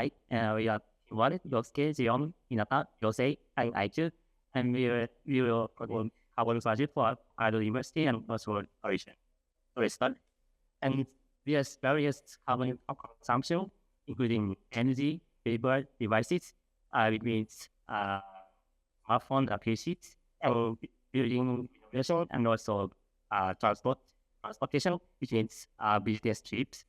Hi, we are Team Yosuke, Zion, Hinata, Yosei, and Aichu, and we will perform our project for Hokkaido University and also origin. So we start, and there's various carbon consumption, including energy, paper, devices, which means smartphone, PCs, and building innovation, and also transportation, which means business trips.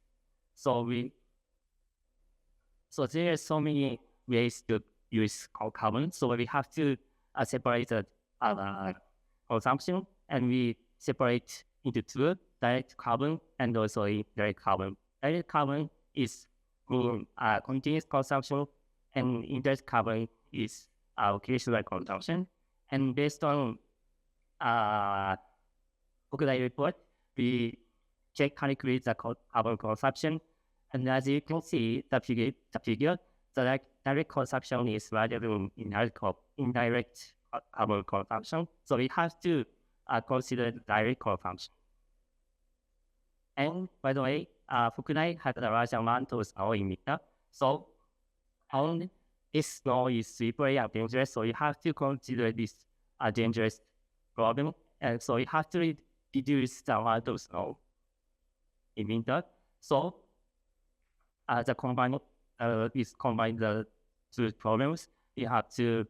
So there are so many ways to use carbon. So we have to separate the consumption, and we separate into two: direct carbon and also indirect carbon. Direct carbon is continuous consumption, and indirect carbon is occasional consumption. And based on Hokkaido report, we calculate the carbon consumption. And as you can see, the figure, the direct consumption is rather than indirect carbon consumption. So we have to consider direct consumption. And by the way, Fukurai had a large amount of snow in winter. So this snow is slippery and dangerous. So you have to consider this dangerous problem. And so you have to reduce the amount of snow in winter. So the combine the two problems. You have to,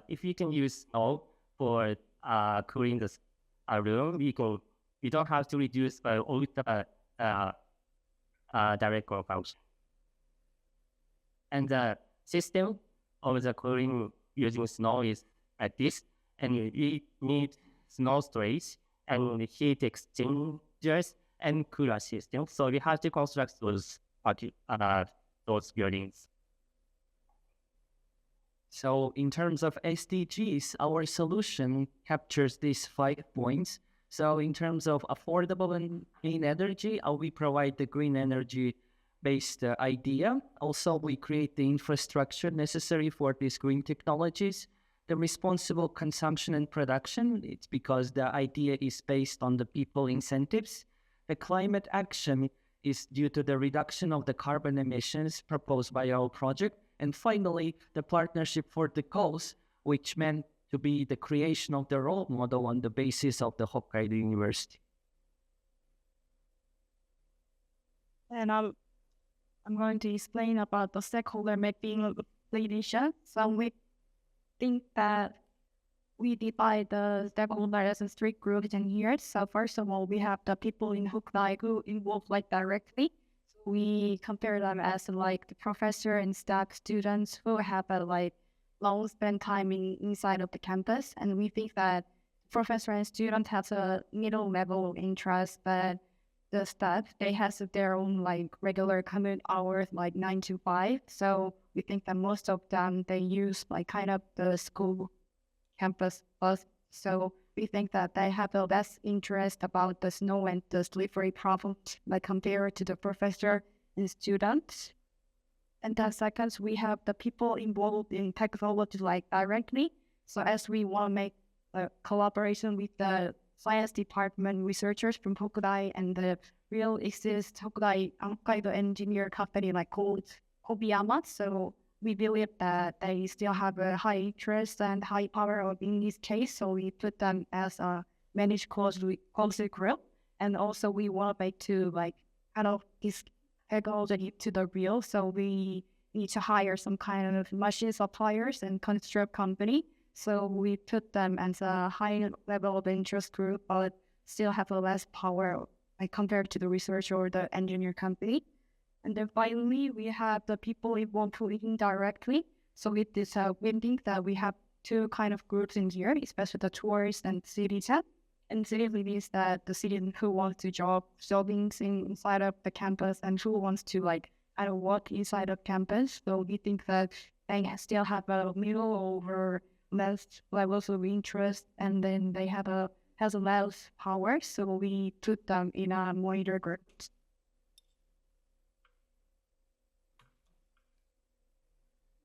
if you can use snow for cooling the room, we don't have to reduce all the direct consumption. And the system of the cooling using snow is like this, and we need snow storage and heat exchangers and cooler system. So we have to construct those buildings. So in terms of SDGs, our solution captures these 5 points. So in terms of affordable and clean energy, we provide the green energy based idea. Also, we create the infrastructure necessary for these green technologies. The responsible consumption and production, it's because the idea is based on the people incentives. The climate action is due to the reduction of the carbon emissions proposed by our project. And finally, the partnership for the goals, which meant to be the creation of the role model on the basis of the Hokkaido University. And I'm going to explain about the stakeholder mapping leadership. So we think that we divide the stakeholders as 3 groups in here. So first of all, we have the people in Hokkaido who involved directly. We compare them as the professor and staff students who have a long spend time inside of the campus. And we think that professor and student has a middle level interest, but the staff, they have their own regular commute hours, 9 to 5. So we think that most of them, they use kind of the school campus bus. So we think that they have a less interest about the snow and the slippery problem, compared to the professor and students. And then second, we have the people involved in technology directly. So as we want to make a collaboration with the science department researchers from Hokkaido and the real exist Hokkaido engineer company called Kobiyama. So we believe that they still have a high interest and high power in this case. So we put them as a managed closely group. And also we want to make to kind of this technology to the real. So we need to hire some kind of machine suppliers and construct company. So we put them as a high level of interest group, but still have a less power compared to the research or the engineer company. And then finally, we have the people involved indirectly. So with this, we think that we have 2 kind of groups in here, especially the tourists and citizen. And citizen means that the citizen who wants to jogging inside of the campus and who wants to walk inside of campus. So we think that they still have a middle or less levels of interest, and then they has a less power. So we put them in a monitor group.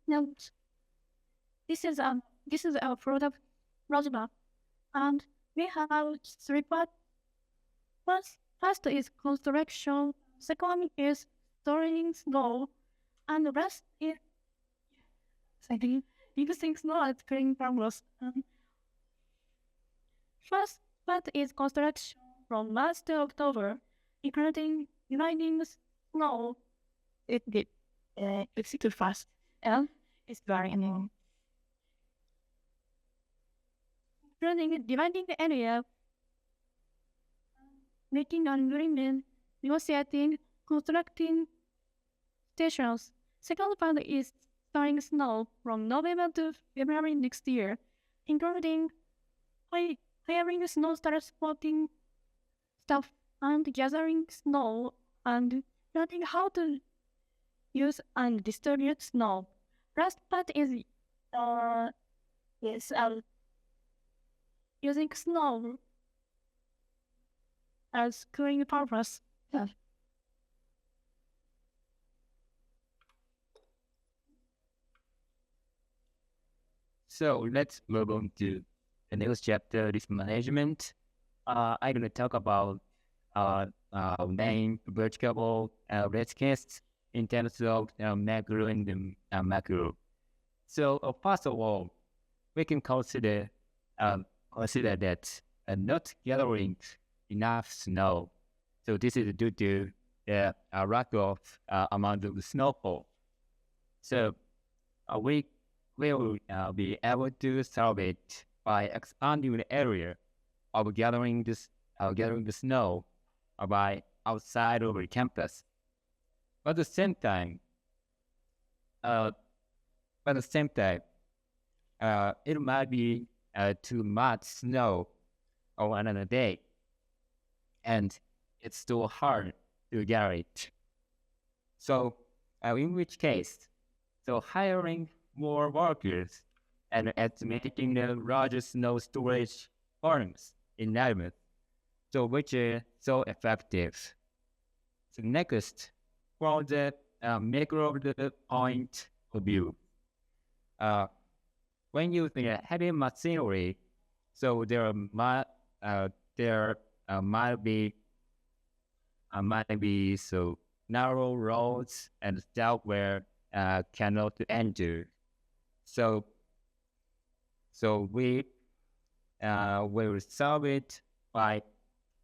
Now, this is our product roadmap, and we have 3 parts. First is construction. Second is storing snow, And the rest is, I think, using snow as cleaning progress. First part is construction from March to October, including grinding snow. It's too fast and it's very annoying. Dividing the area, making an agreement, negotiating, constructing stations. Second part is storing snow from November to February next year, including hiring snow transporting staff and gathering snow and learning how to use and distribute snow. Last part is yes, using snow as cleaning purpose. So let's move on to the next chapter, risk management. I'm gonna talk about main vertical risks in terms of macro and macro. So first of all, we can consider that not gathering enough snow. So this is due to the lack of amount of snowfall. So we will be able to solve it by expanding the area of gathering the snow by outside of the campus. But at the same time, it might be too much snow on another day, and it's still hard to gather it. So, in which case, hiring more workers and estimating the larger snow storage farms in advance, which is so effective. So next, from the macro point of view, when using a heavy machinery, so there might be so narrow roads and stuff where cannot enter. So we will solve it by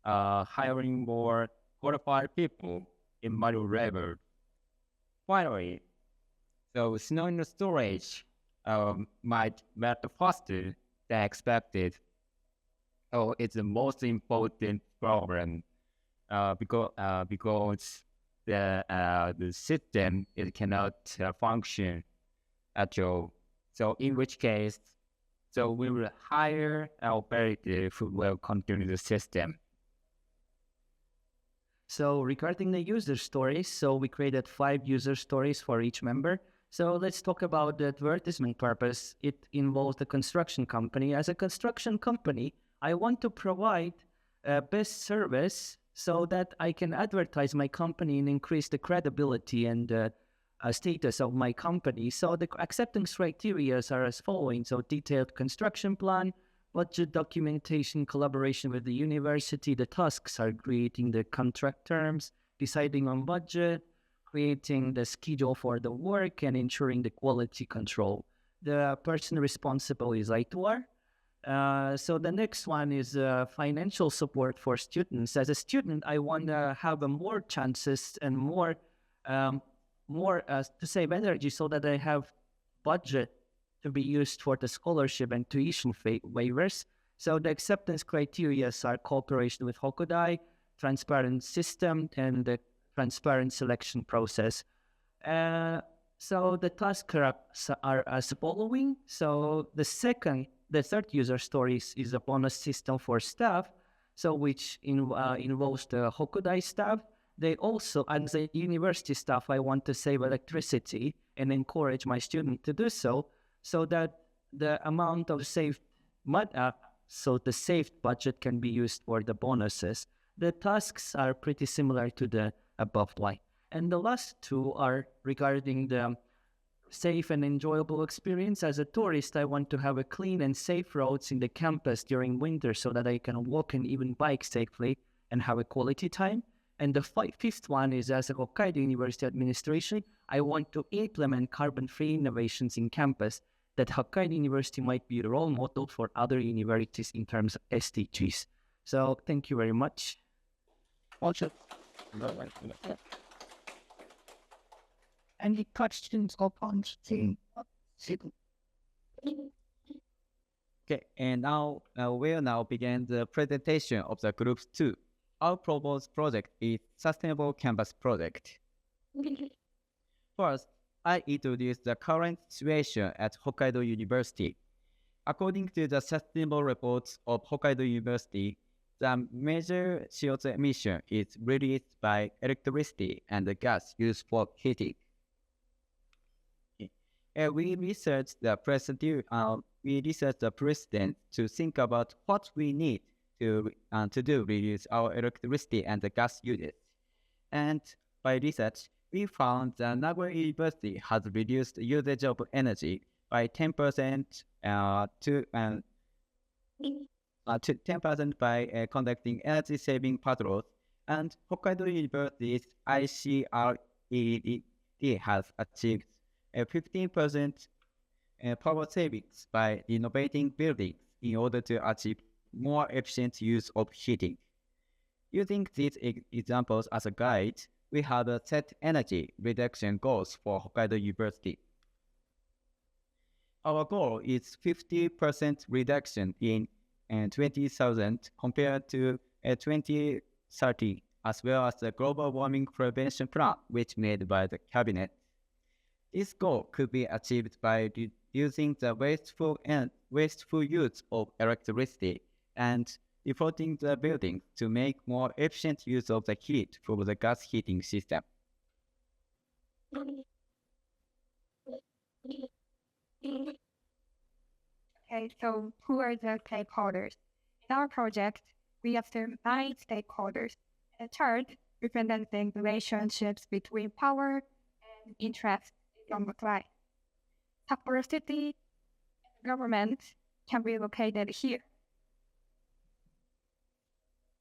hiring more qualified people in manual labor. Finally, so snow in the storage might melt faster than expected. So it's the most important problem because the system it cannot function at all. So in which case, so we will hire an operator who will continue the system. So regarding the user stories, so we created 5 user stories for each member. So let's talk about the advertisement purpose. It involves the construction company. As a construction company, I want to provide best service so that I can advertise my company and increase the credibility and status of my company. So the acceptance criteria are as following. So detailed construction plan, budget documentation, collaboration with the university. The tasks are creating the contract terms, deciding on budget, creating the schedule for the work, and ensuring the quality control. The person responsible is ITOR. So the next one is financial support for students. As a student, I want to have more chances and more to save energy so that I have budget to be used for the scholarship and tuition waivers. So the acceptance criteria are cooperation with Hokkaido, transparent system, and the transparent selection process. So the tasks are as following. So the third user story is a bonus system for staff, so which involves the Hokkaido staff. They also, as a university staff, I want to save electricity and encourage my students to do so that the amount of saved the saved budget can be used for the bonuses. The tasks are pretty similar to the above line. And the last 2 are regarding the safe and enjoyable experience. As a tourist, I want to have a clean and safe roads in the campus during winter so that I can walk and even bike safely and have a quality time. And the fifth one is, as a Hokkaido University administration, I want to implement carbon-free innovations in campus that Hokkaido University might be a role model for other universities in terms of SDGs. So thank you very much. Any questions or points? Okay, and now we'll now begin the presentation of the Group 2. Our proposed project is Sustainable Campus Project. First, I introduce the current situation at Hokkaido University. According to the sustainable reports of Hokkaido University, the major CO2 emission is released by electricity and the gas used for heating. We researched the precedent to think about what we need to do reduce our electricity and the gas usage. And by research, we found that Nagoya University has reduced the usage of energy by 10% to 10% by conducting energy-saving patrols, and Hokkaido University's ICRED has achieved a 15% power savings by renovating buildings in order to achieve more efficient use of heating. Using these examples as a guide, we have set energy reduction goals for Hokkaido University. Our goal is 50% reduction in 20,000 compared to 2030, as well as the global warming prevention plan, which made by the cabinet. This goal could be achieved by reducing the wasteful use of electricity and defaulting the building to make more efficient use of the heat from the gas heating system. Okay, so who are the stakeholders? In our project, we assume 9 stakeholders. A chart representing relationships between power and interest on the slide. Sapporo City and government can be located here.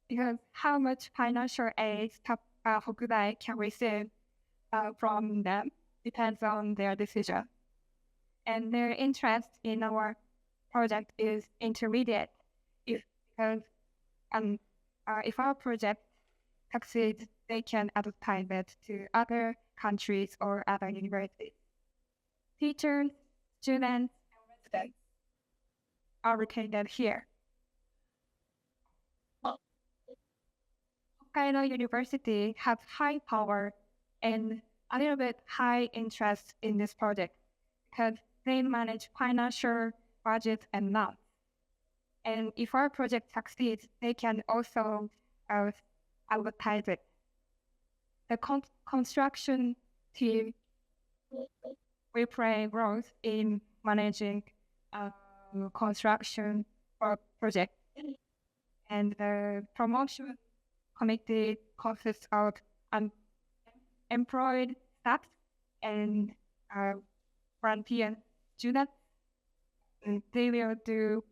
Because how much financial aid Hokudai can receive from them depends on their decision. And their interest in our project is intermediate, because if our project succeeds, they can advertise it to other countries or other universities. Teachers, students, and residents are located here. Hokkaido University has high power and a little bit high interest in this project because they manage financial budget and not. And if our project succeeds, they can also advertise it. The construction team will play roles in managing construction or project. And the promotion committee consists of employed staff and volunteer students. And they will do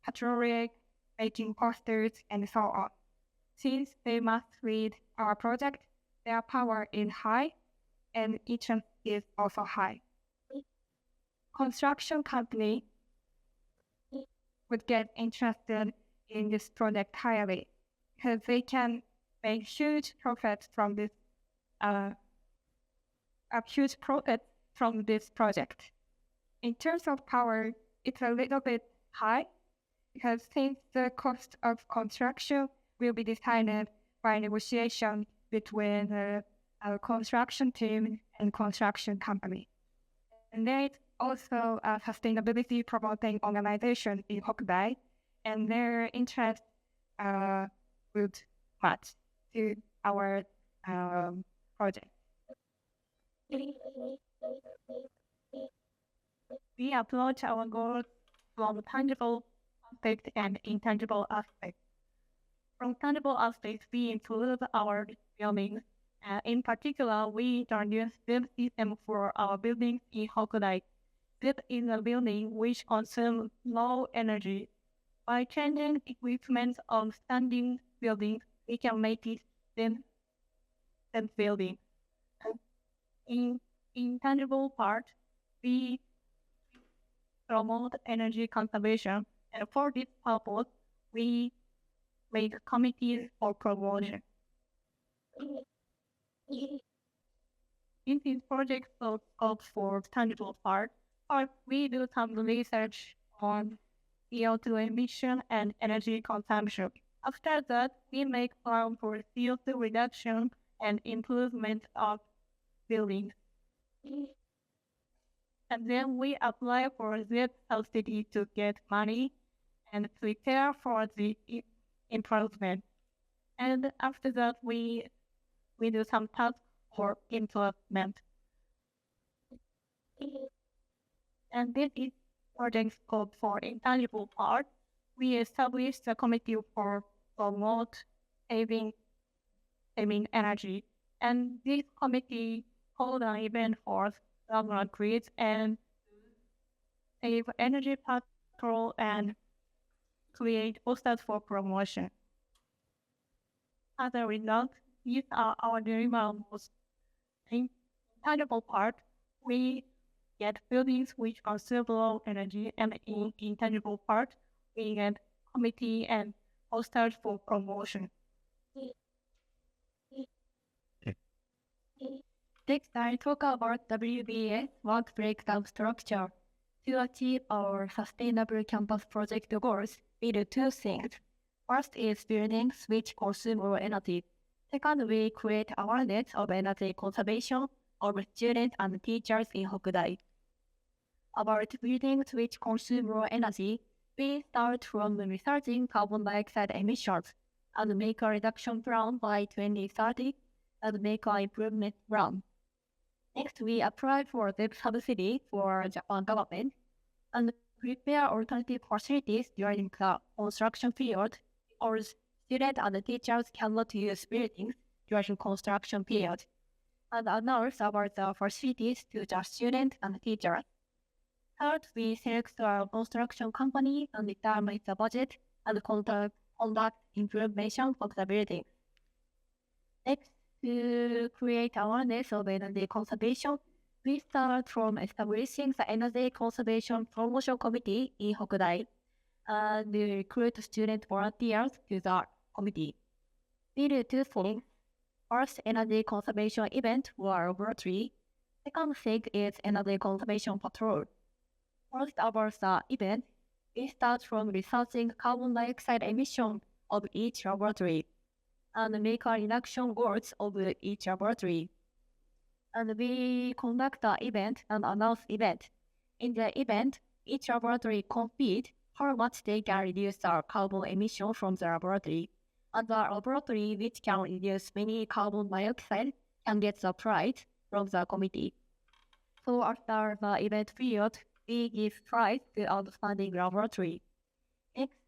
patrolling, making posters, and so on. Since they must lead our project, their power is high, and interest is also high. Construction company would get interested in this project highly because they can make huge profits from this project. In terms of power, it's a little bit high because since the cost of construction will be decided by negotiation between the construction team and construction company. And there is also a sustainability promoting organization in Hokudai, and their interest would match to our project. We approach our goals from tangible aspects and intangible aspects. From tangible aspects, we improve our buildings. In particular, we introduce build system for our buildings in Hokudai. This is a building which consumes low energy. By changing equipment of standing buildings, we can make it and building. In intangible part, we promote energy conservation, and for this purpose, we make committees for promotion. In this project scope for tangible part, we do some research on CO2 emission and energy consumption. After that, we make plan for CO2 reduction and improvement of buildings. And then we apply for this subsidy to get money and prepare for the improvement. And after that, we do some tasks for improvement. And this is project scope for intangible part. We established a committee for promote saving energy. And this committee hold an event for government grids and save energy patrol and create posters for promotion. As a result, these are our deliverables. In tangible part, we get buildings which conserve low energy, and in intangible part, we get committee and posters for promotion. Next, I talk about WBS work breakdown structure. To achieve our sustainable campus project goals, we do two things. First is buildings which consume more energy. Second, we create awareness of energy conservation of students and teachers in Hokkaido. About buildings which consume more energy, we start from researching carbon dioxide emissions and make a reduction plan by 2030 and make an improvement plan. Next, we apply for the subsidy for Japan government and prepare alternative facilities during the construction period, or students and teachers cannot use buildings during construction period, and announce about the facilities to the students and teachers. Third, we select a construction company and determine the budget and conduct improvement of the building. Next, to create awareness of energy conservation, we start from establishing the Energy Conservation Promotion Committee in Hokkaido and recruit student volunteers to the committee. We do two things. First, energy conservation event or laboratory. Second thing is energy conservation patrol. First, about the event, we start from researching carbon dioxide emission of each laboratory and make a reduction goals of each laboratory. And we conduct the event and announce event. In the event, each laboratory compete how much they can reduce the carbon emission from the laboratory. And the laboratory which can reduce many carbon dioxide can get the prize from the committee. So after the event period, we give prize to outstanding laboratory. Next,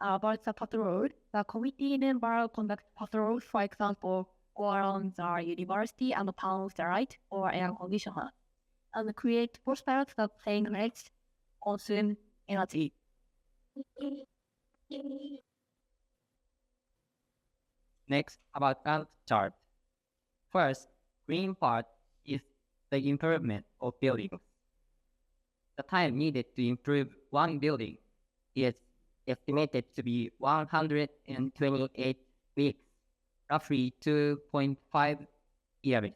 about the patrol, the committee member conduct patrols, for example, go around the university and pound the light or air conditioner, and create posters that say let's consume energy. Next, about Gantt chart. First, green part is the improvement of buildings. The time needed to improve one building is estimated to be 128 weeks, roughly 2.5 years.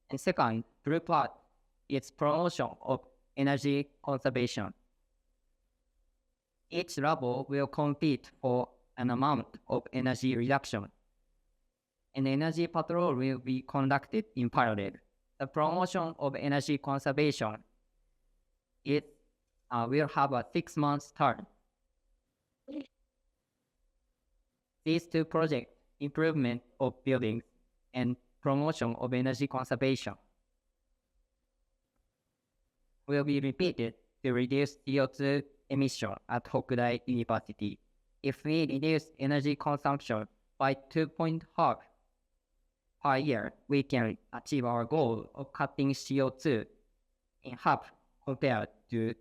And second, blue part is promotion of energy conservation. Each labo will compete for an amount of energy reduction. An energy patrol will be conducted in parallel. The promotion of energy conservation will have a 6-month term. These two projects, improvement of buildings and promotion of energy conservation, will be repeated to reduce CO2 emission at Hokkaido University. If we reduce energy consumption by 2.5 per year, we can achieve our goal of cutting CO2 in half compared to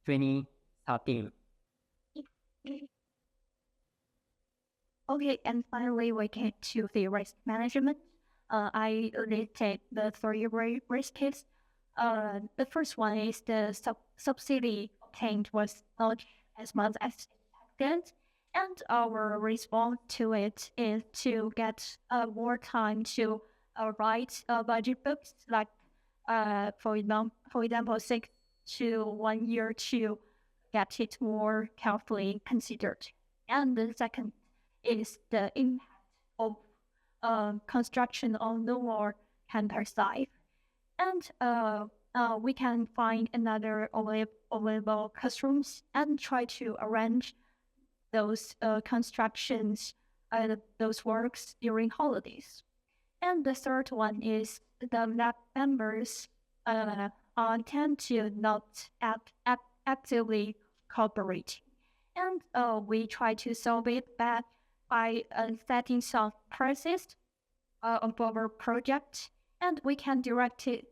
2013. Okay, and finally, we get to the risk management. I listed the three risks. The first one is the subsidy obtained was not as much as expected, and our response to it is to get more time to write budget books, like for example, 6 to 1 year to get it more carefully considered. And the second is the impact of construction on the war countryside. And we can find another available classrooms and try to arrange those constructions, those works during holidays. And the third one is the lab members tend to not actively cooperate. And we try to solve it by setting some prices of our project, and we can directly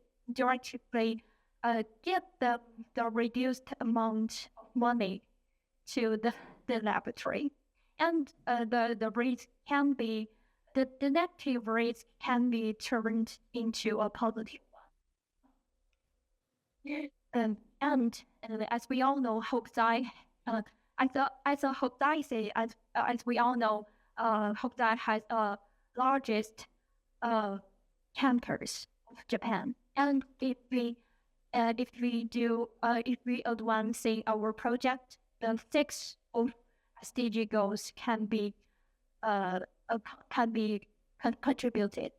give them the reduced amount of money to the laboratory. And the risk can be, the negative risk can be turned into a positive one. And as we all know, Hokkaido, as we all know, Hokkaido has largest campus of Japan. And if we advancing our project, the 6 of SDG goals can be contributed.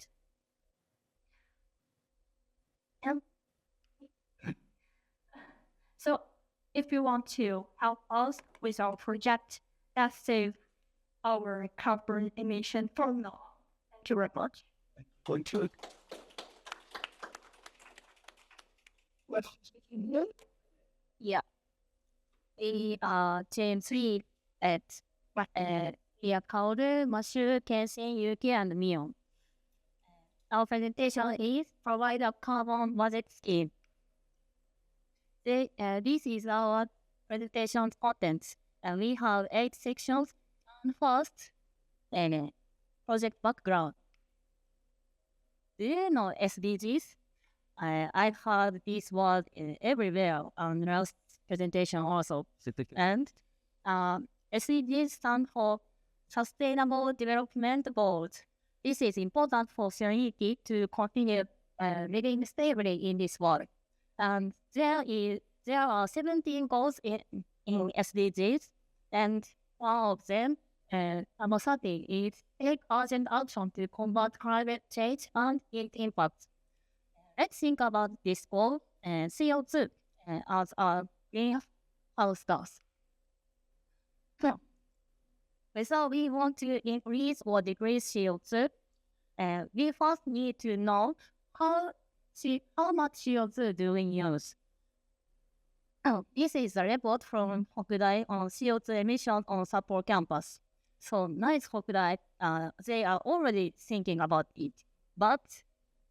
And so, if you want to help us with our project, let's save our carbon emission formula. Thank you very much. Yeah. We team 3 at Ria Kaoru, Mashu, Kenshin, Yuki, and Mion. Our presentation is provide a carbon budget scheme. This is our presentation content, and we have 8 sections. And first, project background. Do you know SDGs? I've heard this word everywhere on last presentation also. And SDGs stand for Sustainable Development Goals. This is important for humanity to continue living stably in this world. And there are 17 goals in SDGs, and one of them, number 30, is take urgent action to combat climate change and its impacts. Let's think about this goal, CO2 as a greenhouse gas. So, whether we want to increase or decrease CO2, we first need to know how much CO2 do we use. This is a report from Hokkaido on CO2 emissions on Sapporo campus. So nice Hokkaido, they are already thinking about it. But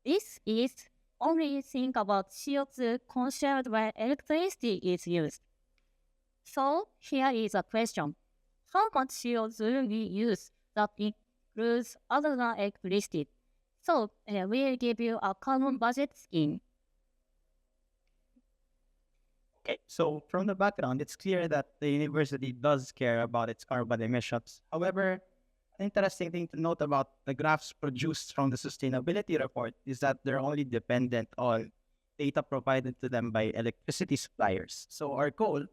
this is only think about CO2 consumed when electricity is used. So here is a question. How much CO2 we use that includes other than electricity? So we'll give you a carbon budget scheme. Okay, so from the background, it's clear that the university does care about its carbon emissions. However, an interesting thing to note about the graphs produced from the sustainability report is that they're only dependent on data provided to them by electricity suppliers. So our goal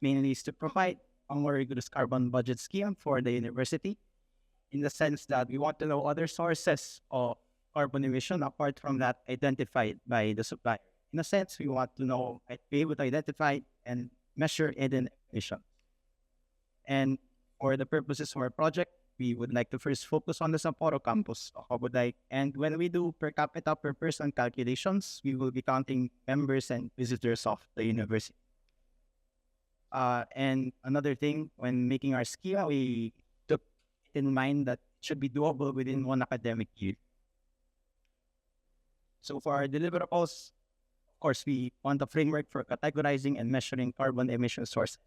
mainly is to provide a more rigorous carbon budget scheme for the university, in the sense that we want to know other sources of carbon emission apart from that identified by the supplier. In a sense, we want to know, be able to identify and measure hidden emissions. And for the purposes of our project, we would like to first focus on the Sapporo campus of Hokkaido. And when we do per capita per person calculations, we will be counting members and visitors of the university. And another thing, when making our scheme, we took in mind that it should be doable within 1 academic year. So for our deliverables, of course, we want a framework for categorizing and measuring carbon emission sources.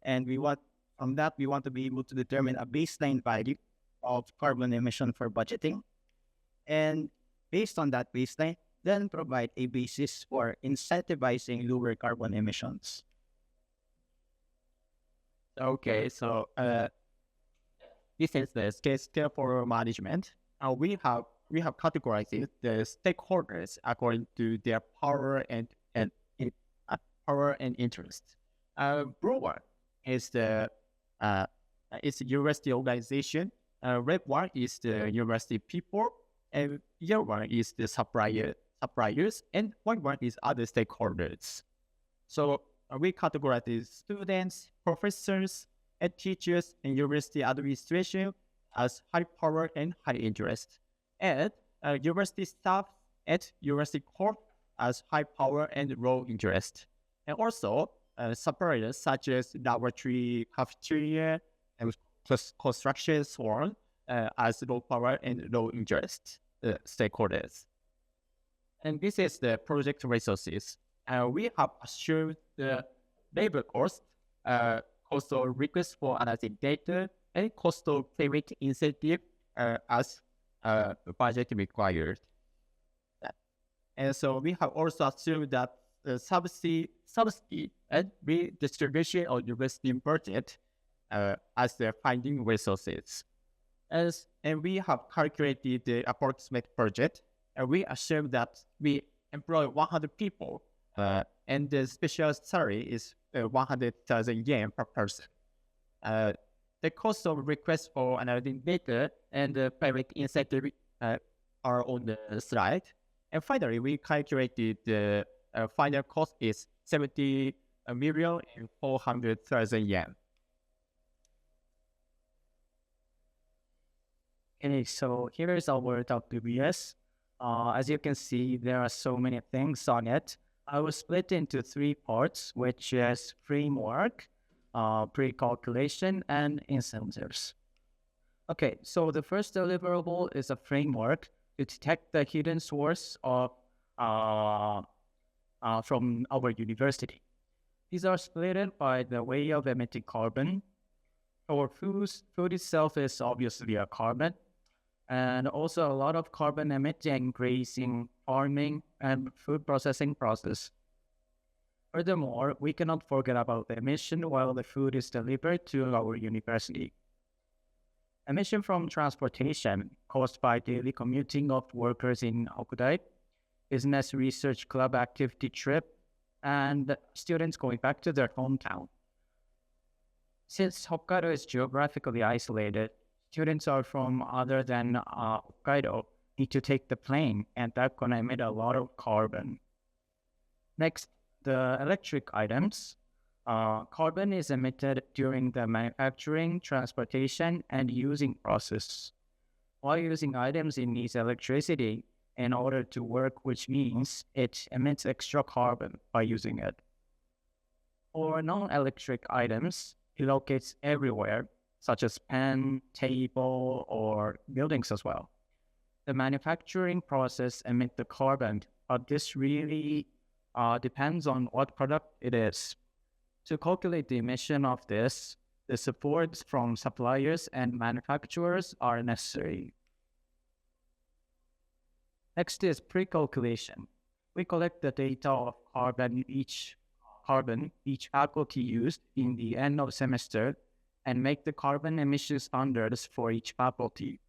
And we want from that, we want to be able to determine a baseline value of carbon emission for budgeting. And based on that baseline, then provide a basis for incentivizing lower carbon emissions. Okay, so this is the scale for management. We have categorized the stakeholders according to their power and power and interest. Blue one is the university organization. Red one is the university people, and yellow one is the suppliers, and white one is other stakeholders. So we categorize the students, professors, and teachers, and university administration as high power and high interest, and university staff and university corp as high power and low interest, and also suppliers such as laboratory, cafeteria, and construction, so on, as low power and low interest stakeholders. And this is the project resources. We have assumed the labor cost, cost of request for analyzing data, and cost of payment incentive as budget required. And so we have also assumed that the subsidy and redistribution of university budget as the funding resources. And we have calculated the approximate budget, and we assume that we employ 100 people, and the special salary is 100,000 yen per person. The cost of request for analyzing data and the payment incentive are on the slide. And finally, we calculated the final cost is 70,400,000 yen. Okay, so here is our WBS. As you can see, there are so many things on it. I will split into 3 parts, which is framework, pre-calculation, and incentives. Okay, so the first deliverable is a framework to detect the hidden source of from our university. These are split by the way of emitting carbon. Our food itself is obviously a carbon, and also a lot of carbon emitting grazing, farming, and food processing process. Furthermore, we cannot forget about the emission while the food is delivered to our university. Emission from transportation caused by daily commuting of workers in Hokkaido, business research club activity trip, and students going back to their hometown. Since Hokkaido is geographically isolated, students are from other than Hokkaido need to take the plane, and that's going to emit a lot of carbon. Next, the electric items. Carbon is emitted during the manufacturing, transportation, and using process. While using items, it needs electricity in order to work, which means it emits extra carbon by using it. For non-electric items, it locates everywhere, such as pen, table, or buildings as well. The manufacturing process emits the carbon, but this really depends on what product it is. To calculate the emission of this, the supports from suppliers and manufacturers are necessary. Next is pre-calculation. We collect the data of carbon each faculty used in the end of semester and make the carbon emission standards for each faculty.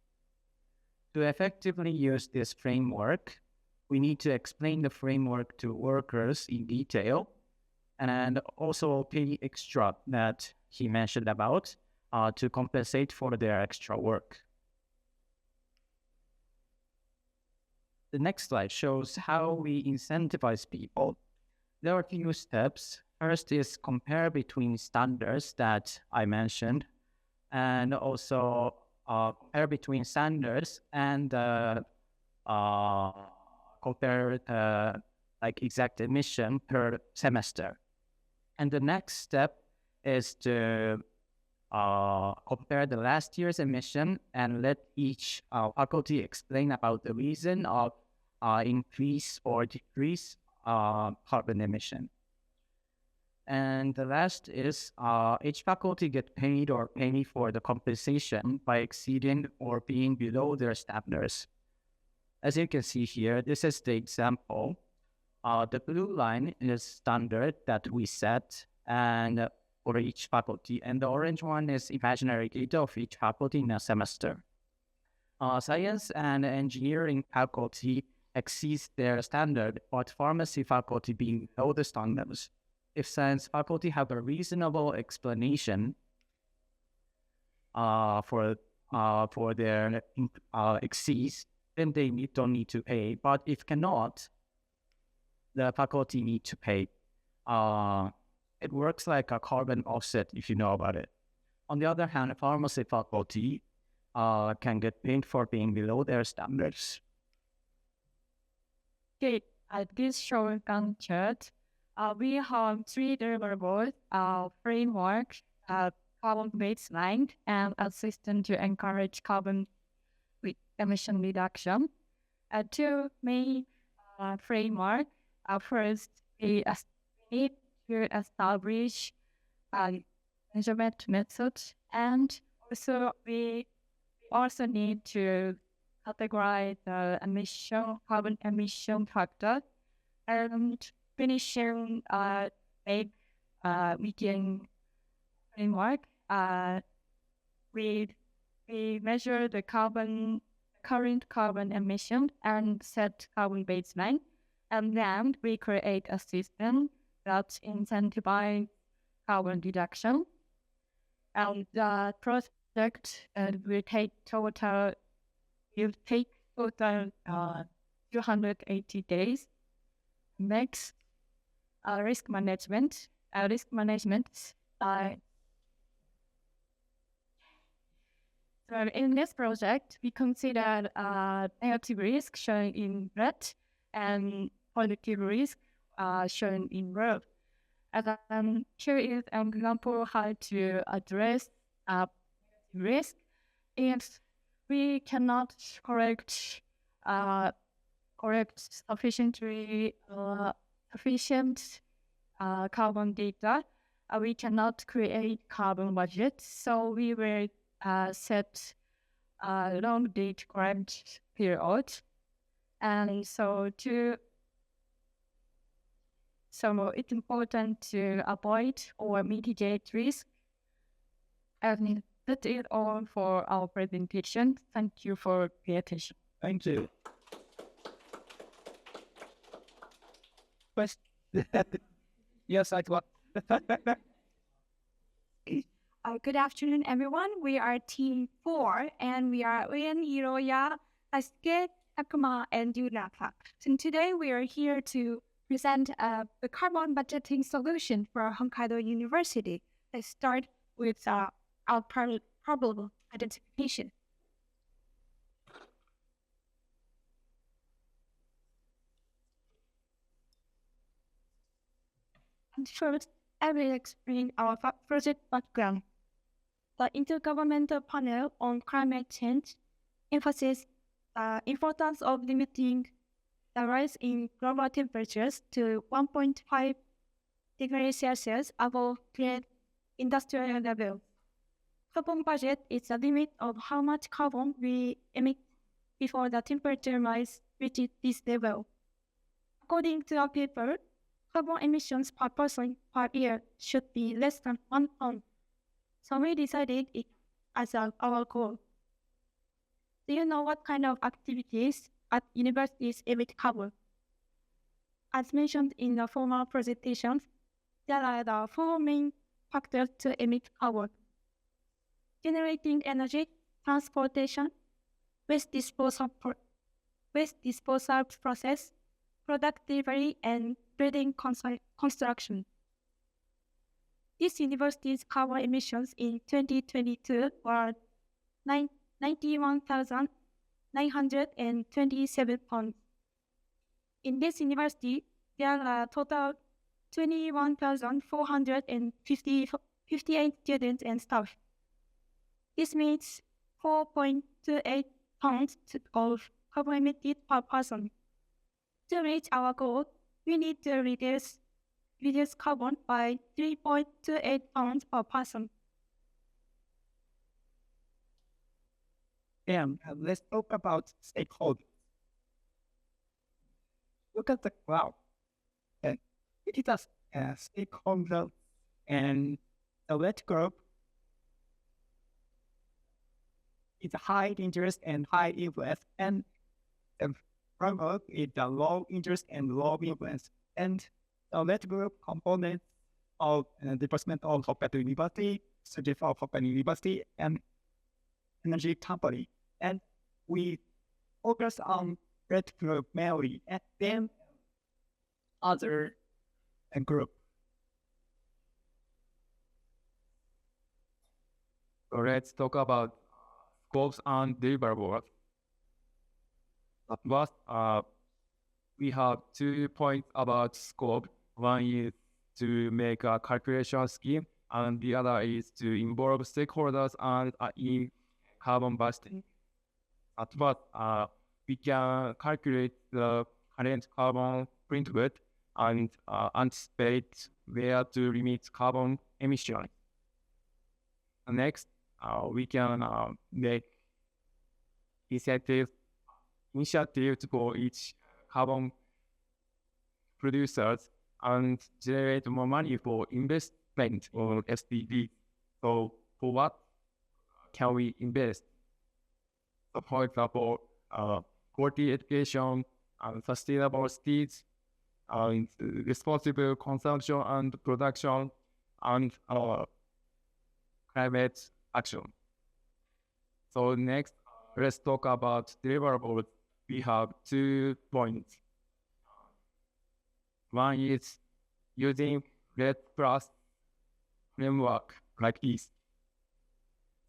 To effectively use this framework, we need to explain the framework to workers in detail and also pay extra that he mentioned about to compensate for their extra work. The next slide shows how we incentivize people. There are a few steps. First is compare between standards that I mentioned, and also compare between standards and compare like exact emission per semester. And the next step is to compare the last year's emission and let each faculty explain about the reason of increase or decrease carbon emission. And the last is each faculty get paid or pay for the compensation by exceeding or being below their standards. As you can see here, this is the example. The blue line is standard that we set and for each faculty, and the orange one is imaginary data of each faculty in a semester. Science and engineering faculty exceeds their standard, but pharmacy faculty being below the standards. If science faculty have a reasonable explanation for their exceeds, then they don't need to pay. But if cannot, the faculty need to pay. It works like a carbon offset, if you know about it. On the other hand, a pharmacy faculty can get paid for being below their standards. Okay, this shortcut chart, we have three deliverables, framework, carbon baseline, and a system to encourage carbon emission reduction. Two main framework. First, we need to establish measurement methods, and also we also need to categorize the carbon emission factor, and finishing make median framework. We measure the current carbon emission and set carbon baseline, and then we create a system that incentivizes carbon reduction. And the project will take total 280 days. Next, risk management. So in this project, we considered negative risk shown in red and positive risk shown in red. And here is an example how to address risk. If we cannot correct sufficient carbon data, we cannot create carbon budget. So we will set a long date correct period. And so it's important to avoid or mitigate risk. And that is all for our presentation. Thank you for your attention. Thank you. Yes, I thought. Good afternoon, everyone. We are Team 4, and we are Uyen, Hiroya, Asuke, Takuma, and Yunaka. So today we are here to present the carbon budgeting solution for Hokkaido University. Let's start with our problem identification. And first, I will explain our project background. The Intergovernmental Panel on Climate Change emphasizes the importance of limiting the rise in global temperatures to 1.5 degrees Celsius above pre-industrial level. Carbon budget is the limit of how much carbon we emit before the temperature rise reaches this level. According to our paper, carbon emissions per person per year should be less than 1 ton. So we decided it as our goal. Do you know what kind of activities at universities emit carbon? As mentioned in the former presentations, there are the 4 main factors to emit carbon: generating energy, transportation, waste disposal process, product delivery, and building construction. This university's carbon emissions in 2022 were 91,927 tons. In this university, there are total 21,458 students and staff. This means 4.28 tons of carbon emitted per person. To reach our goal, we need to reduce reduce carbon by 3.28 pounds per person. And let's talk about stakeholders. Look at the cloud. And it is a stakeholder and the red group is high interest and high influence, and the brown group is the low interest and low influence. And the red group components of Department of Hokkaido University, Student of Hokkaido University, and energy company. And we focus on red group mainly, and then other group. So let's talk about scopes and deliverables. First, we have 2 points about scope. One is to make a calculation scheme, and the other is to involve stakeholders and in carbon budgeting. At first, we can calculate the current carbon footprint and anticipate where to limit carbon emissions. Next, we can make initiatives for each carbon producers and generate more money for investment on SDG. So for what can we invest? So for example, quality education and sustainable cities, responsible consumption and production, and climate action. So next, let's talk about deliverables. We have 2 points. One is using RED Plus framework like this.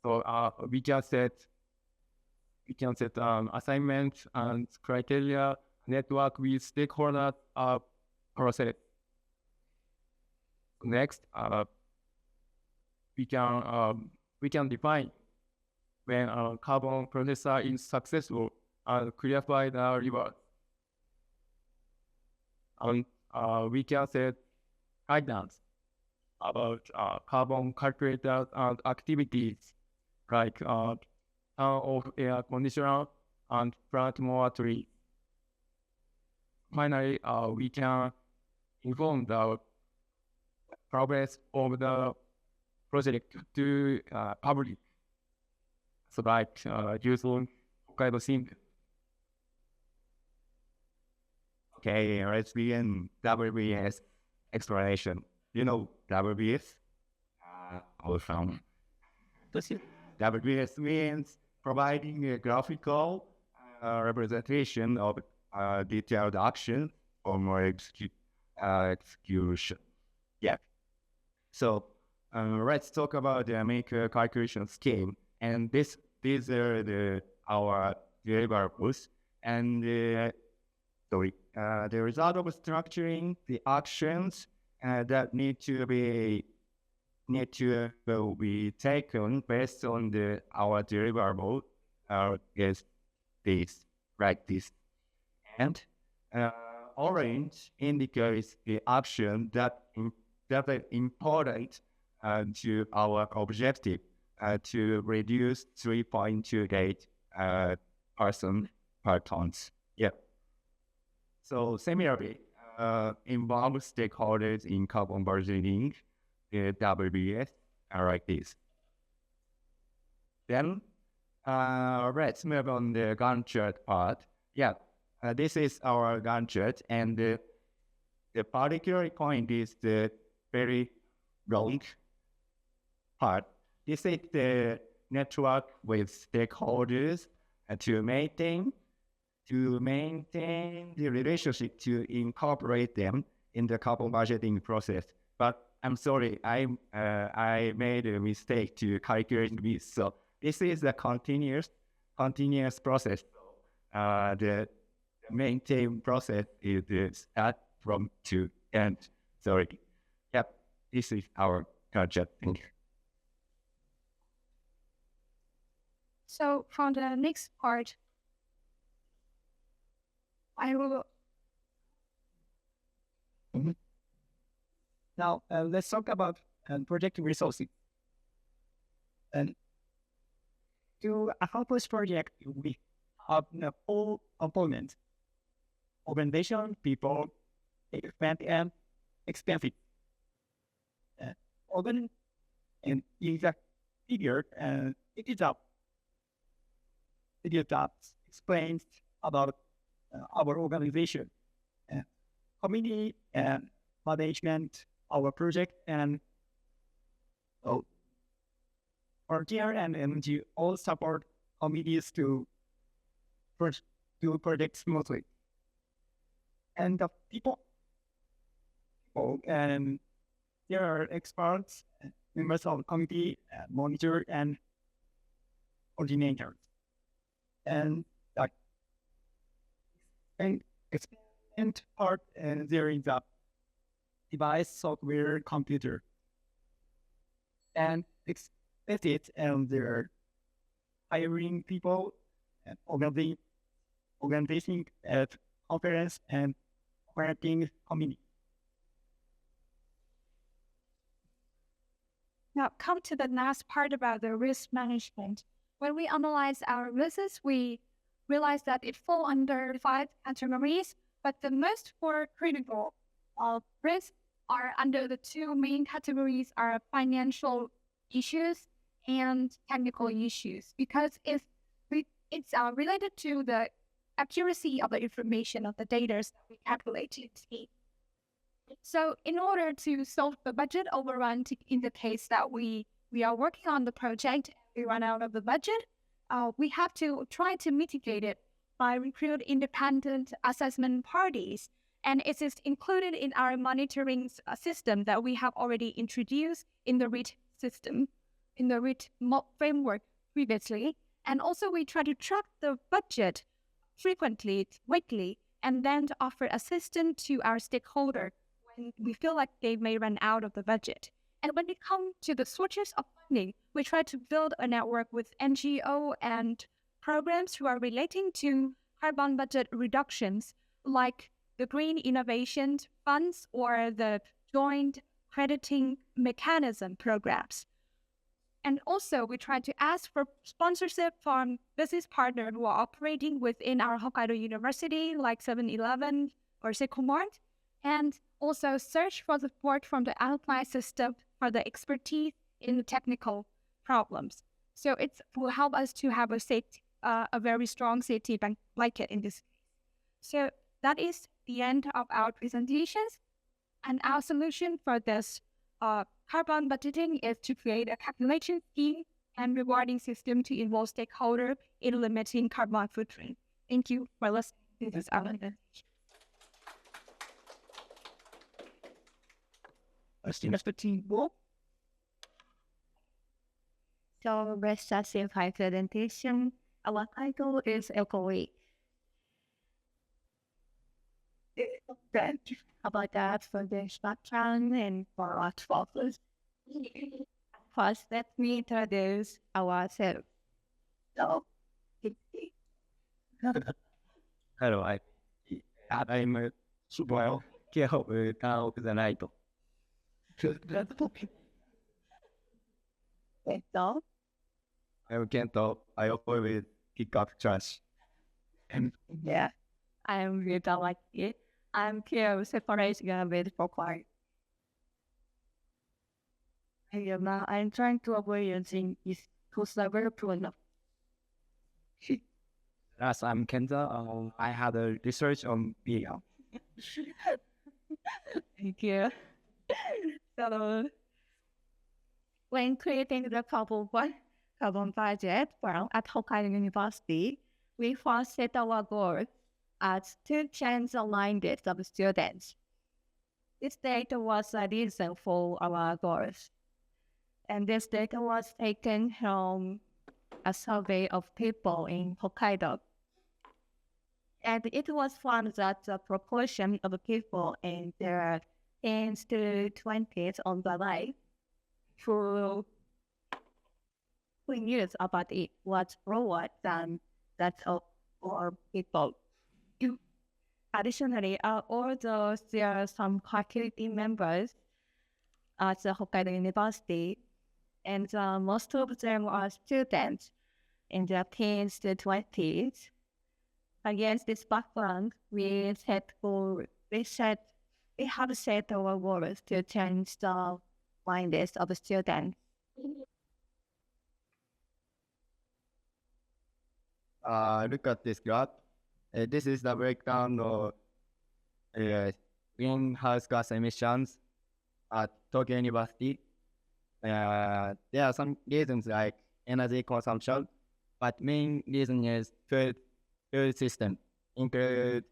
So we can set assignment and criteria network with stakeholders process. Next, we can define when a carbon processor is successful and clarify the reward. And we can set guidance about carbon calculators and activities like turn off air conditioner and plant more trees. Finally, we can inform the progress of the project to public. So like using Hokkaido Sync. Okay, let's begin WBS explanation. You know WBS? Awesome. WBS means providing a graphical representation of detailed action or more execution. Yeah. So let's talk about the make a calculation scheme. And these are our deliverables. And the result of structuring the actions that need to be taken based on our deliverable is this, like this. And orange indicates the action that is important to our objective to reduce 3.28 person per tons. Yeah. So similarly, involve stakeholders in carbon budgeting, WBS, like this. Then let's move on the Gantt chart part. Yeah, this is our Gantt chart, and the particular point is the very long part. This is the network with stakeholders to maintain the relationship, to incorporate them in the carbon budgeting process. But I'm sorry, I made a mistake to calculate this. So this is a continuous process. The maintain process is the start from to end. Sorry. Yep, this is our concept. Thank you. So for the next part, I will Now, let's talk about project resources. And to accomplish project, we have the whole component: organization, people, equipment, and expenses. Organ and exact figure, it is up explains about our organization, community, and management, our project, and RTR and energy all support committees to do project smoothly. And the people, and there are experts, members of the committee, monitor, and coordinators. And that and part, and there is a device, software, computer, and expected, and they're hiring people, and organizing at conference, and working committee. Now, come to the last part about the risk management. When we analyze our risks, we realize that it falls under 5 categories, but the most four critical risks are under the 2 main categories are financial issues and technical issues, because it's related to the accuracy of the information of the data that we calculated. So in order to solve the budget overrun in the case that we are working on the project and we run out of the budget, we have to try to mitigate it by recruit independent assessment parties. And it is included in our monitoring system that we have already introduced in the REIT system, in the REIT framework previously. And also we try to track the budget frequently, weekly, and then to offer assistance to our stakeholder when we feel like they may run out of the budget. And when it comes to the sources of funding, we try to build a network with NGO and programs who are relating to carbon budget reductions, like the Green Innovation Funds or the Joint Crediting Mechanism programs. And also, we try to ask for sponsorship from business partners who are operating within our Hokkaido University, like 7-Eleven or Sekomart, and also search for support from the outside system for the expertise in the technical problems. So it will help us to have a very strong safety blanket in this case. So that is the end of our presentations. And our solution for this carbon budgeting is to create a calculation scheme and rewarding system to involve stakeholders in limiting carbon footprint. Thank you for listening. This is our presentation. So let's just see my presentation. Our title is Eco-Week. About that for the background and for our focus. First, let me introduce ourselves. So, Hello, I'm Subayo Kyo Kao Kuzanaito. so I'm Kento. I always pick up trash. And yeah, I'm Rita like it. I'm here separation with Hokkaido. I'm trying to avoid using this server program. as I'm Kenta, I had a research on BL. Thank you. So, when creating the carbon budget at Hokkaido University, we first set our goals as 2 chains aligned of students. This data was a reason for our goals. And this data was taken from a survey of people in Hokkaido. And it was found that the proportion of people in their teens to 20s on the right who knew about it was lower than that of all people. Additionally, although there are some faculty members at the Hokkaido University, and most of them are students in their teens to 20s. Against this background, we have set our goals to change the minds of the students. Look at this graph. This is the breakdown of greenhouse gas emissions at Tokyo University. There are some reasons like energy consumption, but main reason is food system include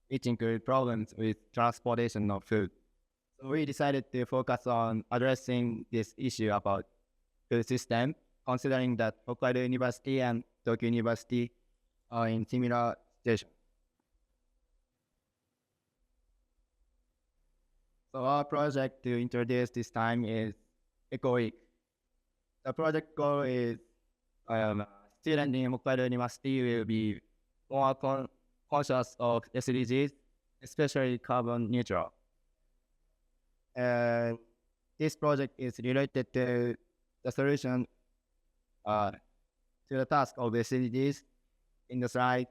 which include problems with transportation of food. So we decided to focus on addressing this issue about food system, considering that Hokkaido University and Tokyo University are in similar situations. So our project to introduce this time is Eco Week. The project goal is students in Hokkaido University will be more conscious of SDGs, especially carbon neutral. And this project is related to the solution to the task of SDGs in the slide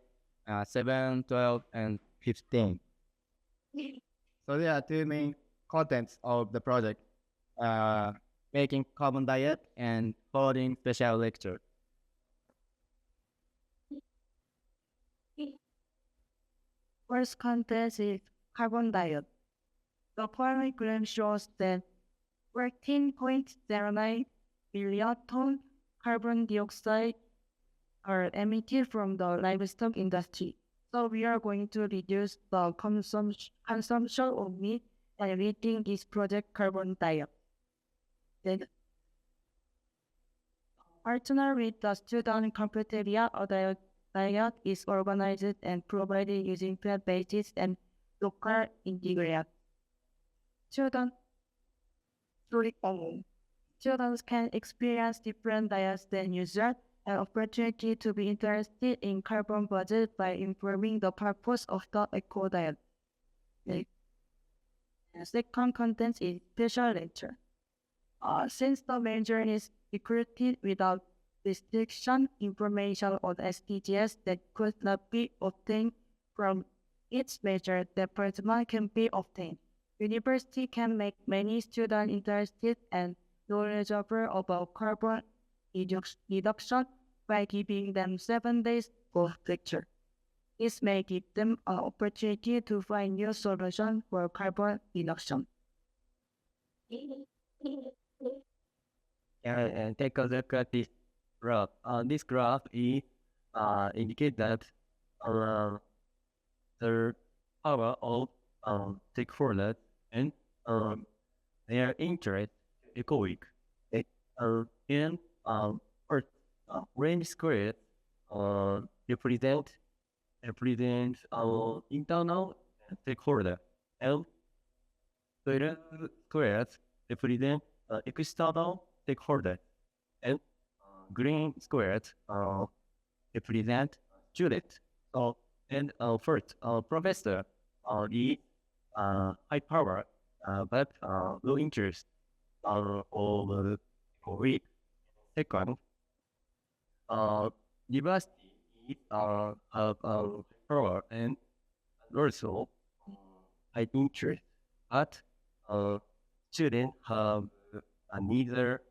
7, 12, and 15. So there are two main contents of the project, making carbon diet and holding special lecture. First content is carbon dioxide. The primary graph shows that 14.09 billion ton carbon dioxide are emitted from the livestock industry. So we are going to reduce the consumption of meat by reducing this project carbon dioxide. Then, partner with the student cafeteria or the diet is organized and provided using plant-based and local ingredients. Students can experience different diets than usual, an opportunity to be interested in carbon budget by informing the purpose of the eco diet. The second content is special lecture. Since the major is recruited without restriction, information on SDGs that could not be obtained from its major department can be obtained. University can make many students interested and knowledgeable about carbon reduction by giving them 7 days of lecture. This may give them an opportunity to find new solutions for carbon reduction. And take a look at this graph. This graph is indicate that the power of stakeholders and their interest Eco Week. In first, range square represent internal stakeholder, and square squares represent external stakeholder, and green squares represent student. So, and first, professor is high power, but low interest of week. Second, university is power and also high interest, but students have neither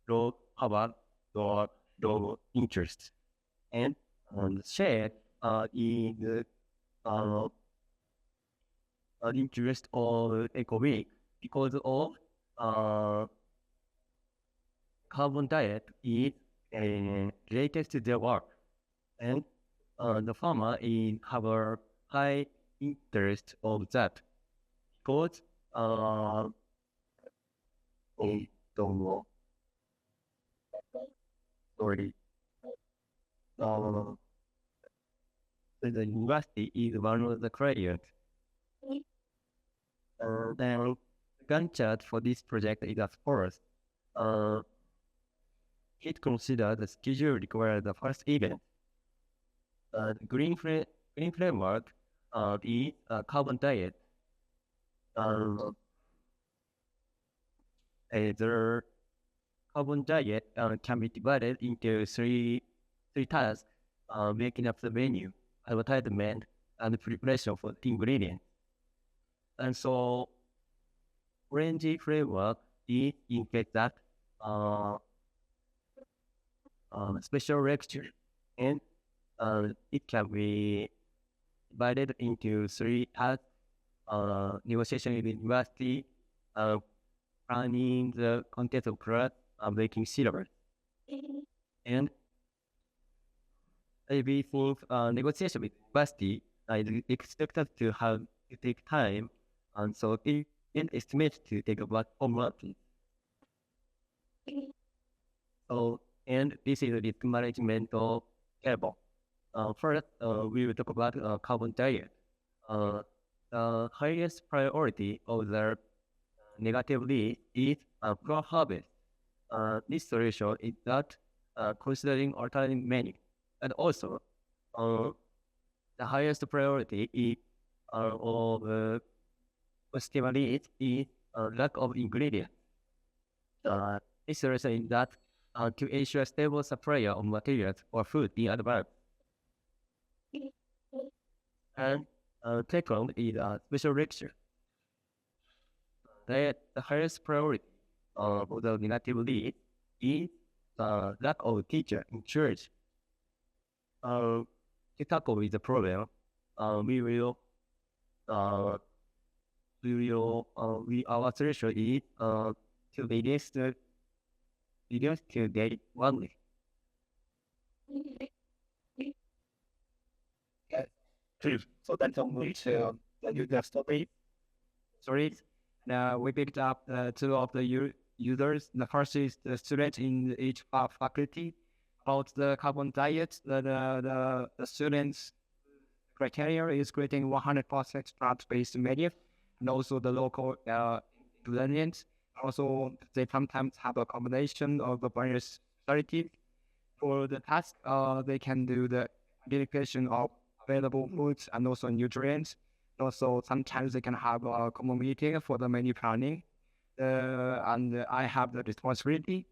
low power nor low interest, and share in interest of Eco Week because of carbon diet is related to their work, and the farmer have a high interest of that because don't know. Sorry. The university is one of the clients. Then Gantt chart for this project is as follows. It considers the schedule required the first event. The green framework is carbon diet. their carbon diet can be divided into three tasks, making up the menu, advertisement, and preparation for the ingredient. And so, range framework is in fact that special lecture, and it can be divided into three tasks: negotiation with university, planning the content of class, making syllabus, and maybe for negotiation with university, is expected to have to take time, and so it is estimated to take about 4 months. So, and this is a risk management table. First, we will talk about carbon diet. The highest priority of the negative list is crop harvest. This solution is not considering alternative menu. And also, the highest priority is of positive list is lack of ingredients. This solution is that to ensure stable supply of materials or food in advance. And second is a special lecture. The highest priority of the negative lead is lack of teacher in church. To tackle with the problem, our solution is to reduce to date only. So that's only to the new desktop page. Sorry. Now we picked up two of the users. The first is the student in each faculty. About the carbon diet, the students' criteria is creating 100% plant-based media, and also the local ingredients. Also, they sometimes have a combination of the various specialties. For the task, they can do the identification of available foods and also nutrients. Also, sometimes they can have a common meeting for the menu planning, and I have the responsibility.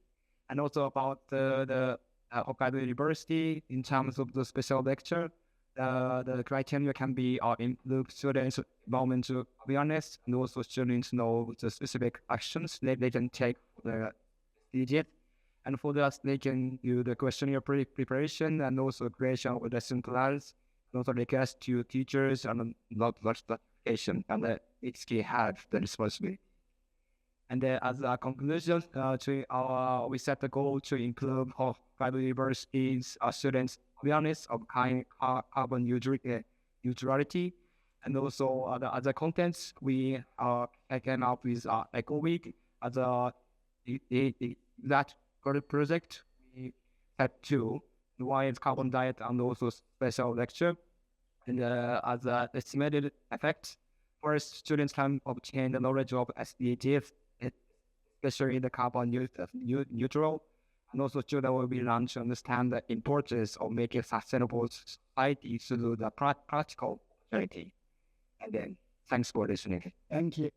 And also about the Hokkaido University, in terms of the special lecture, the criteria can be include students' environmental awareness, and also students know the specific actions they can take for the digit. And for that, they can do the questionnaire preparation and also creation of lesson plans, and also request to teachers and not notification, and each key have the responsibility. And then as a conclusion, we set the goal to include Hokkaido University's students' awareness of carbon neutrality, and also the other contents. We came up with Eco Week as that project. We had two: one is carbon diet and also special lecture. And as an estimated effect, first students can obtain the knowledge of SDGs, especially the carbon neutral, and also students will be learned to understand the importance of making sustainable society through the practical opportunity. And then, thanks for listening. Thank you.